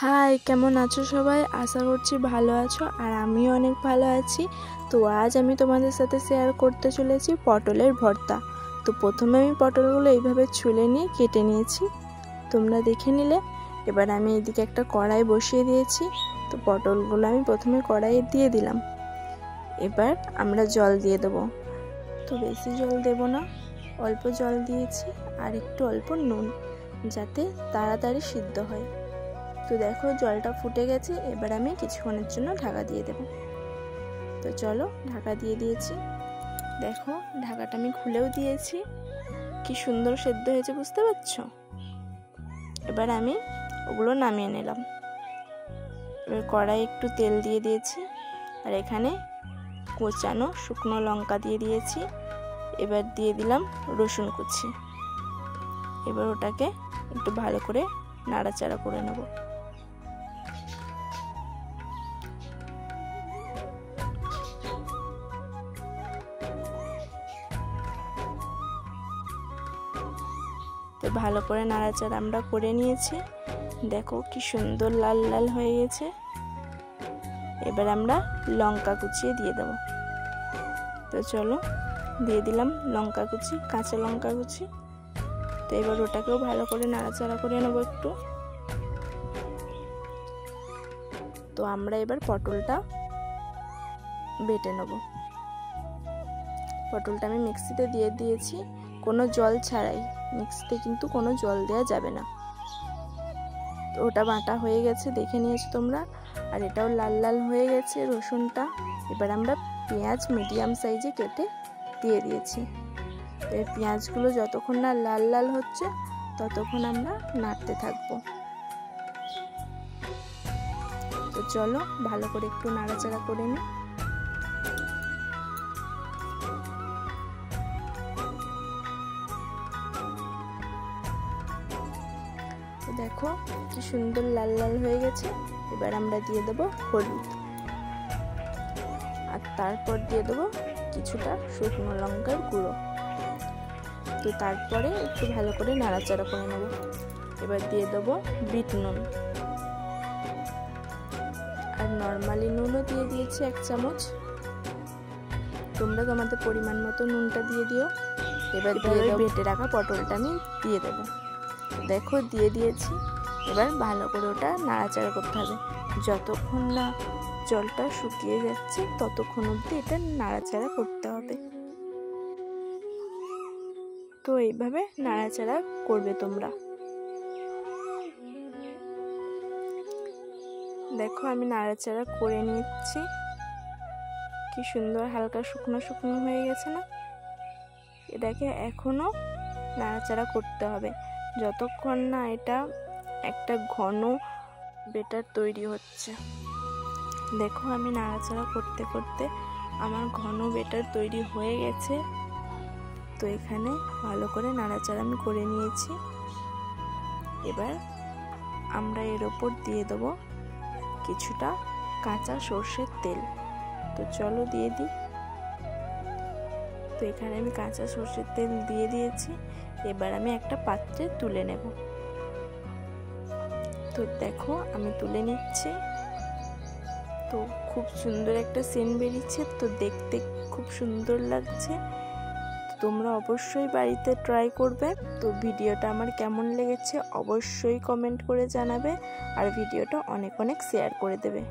High, কেমন আছো সবাই? আশা করছি ভালো আছো আর আমিও অনেক ভালো আছি। তো আজ আমি তোমাদের সাথে শেয়ার করতে চলেছি পটলের ভর্তা। তো প্রথমে আমি পটলগুলো এইভাবে ছুলে নিয়ে কেটে নিয়েছি, তোমরা দেখে নিলে। এবার আমি এদিকে একটা কড়াই বসিয়ে দিয়েছি। তো পটলগুলো আমি প্রথমে কড়াইয়ে দিয়ে দিলাম। এবার আমরা জল দিয়ে দেবো। তো বেশি জল দেব না, অল্প জল দিয়েছি আর একটু অল্প নুন, যাতে তাড়াতাড়ি সিদ্ধ হয়। তো দেখো জলটা ফুটে গেছে। এবার আমি কিছুক্ষণের জন্য ঢাকা দিয়ে দেব। তো চলো, ঢাকা দিয়ে দিয়েছি। দেখো ঢাকাটা আমি খুলেও দিয়েছি, কি সুন্দর সেদ্ধ হয়েছে, বুঝতে পারছো? এবার আমি ওগুলো নামিয়ে নিলাম। এবার কড়াই একটু তেল দিয়ে দিয়েছি আর এখানে কোচানো শুকনো লঙ্কা দিয়ে দিয়েছি। এবার দিয়ে দিলাম রসুন কুচি। এবার ওটাকে একটু ভালো করে নাড়াচাড়া করে নেব। তো ভালো করে নাড়াচাড়া আমরা করে নিয়েছি। দেখো কি সুন্দর লাল লাল হয়ে গেছে। এবার আমরা লঙ্কা কুচিয়ে দিয়ে দেব। তো চলো, দিয়ে দিলাম লঙ্কা কুচি, কাঁচা লঙ্কা কুচি। তো এবার ওটাকেও ভালো করে নাড়াচাড়া করে নেব একটু। তো আমরা এবার পটলটা বেটে নেব। পটলটা আমি মিক্সিতে দিয়ে দিয়েছি, কোনো জল ছাড়াই। মিক্সিতে কিন্তু কোনো জল দেওয়া যাবে না। তো ওটা বাটা হয়ে গেছে, দেখে নিয়েছো তোমরা। আর এটাও লাল লাল হয়ে গেছে রসুনটা। এবার আমরা পেঁয়াজ মিডিয়াম সাইজে কেটে দিয়ে দিয়েছি। এই পেঁয়াজগুলো যতক্ষণ না লাল লাল হচ্ছে ততক্ষণ আমরা নাড়তে থাকবো। তো চলো ভালো করে একটু নাড়াচাড়া করে নিই। দেখো কি সুন্দর লাল লাল হয়ে গেছে। এবার আমরা দিয়ে দেবো হলুদ আর তারপর দিয়ে দেবো কিছুটা শুকনো লঙ্কার গুঁড়ো। তো তারপরে একটু ভালো করে নাড়াচাড়া করে নেব। এবার দিয়ে দেবো বিট নুন আর নর্মালি নুনও দিয়ে দিয়েছি 1 চামচ। তোমরা তোমাদের পরিমাণ মতো নুনটা দিয়ে দিও। এবার বেটে রাখা পটলটা আমি দিয়ে দেবো। দেখো দিয়ে দিয়েছি। এবার ভালো করে ওটা নাড়াচাড়া করতে হবে। যতক্ষণ না জলটা শুকিয়ে যাচ্ছে ততক্ষণ অবধি এটা নাড়াচাড়া করতে হবে। তো এইভাবে নাড়াচাড়া করবে তোমরা। দেখো আমি নাড়াচাড়া করে নিচ্ছি, কি সুন্দর হালকা শুকনো শুকনো হয়ে গেছে না? এটাকে এখনো নাড়াচাড়া করতে হবে যতক্ষণ না এটা একটা ঘন বেটার তৈরি হচ্ছে। দেখো আমি নাড়াচাড়া করতে করতে আমার ঘন বেটার তৈরি হয়ে গেছে। তো এখানে ভালো করে নাড়াচাড়া আমি করে নিয়েছি। এবার আমরা এর ওপর দিয়ে দেবো কিছুটা কাঁচা সর্ষের তেল। তো চলো দিয়ে দিই। তো এখানে আমি কাঁচা সর্ষের তেল দিয়ে দিয়েছি। এবার আমি একটা পাত্রে তুলে নেব। তো দেখো আমি তুলে নিচ্ছি। তো খুব সুন্দর একটা সেন্ট বেরিয়েছে, তো দেখতে খুব সুন্দর লাগছে। তোমরা অবশ্যই বাড়িতে ট্রাই করবে। তো ভিডিওটা আমার কেমন লেগেছে অবশ্যই কমেন্ট করে জানাবে আর ভিডিওটা অনেক অনেক শেয়ার করে দেবে।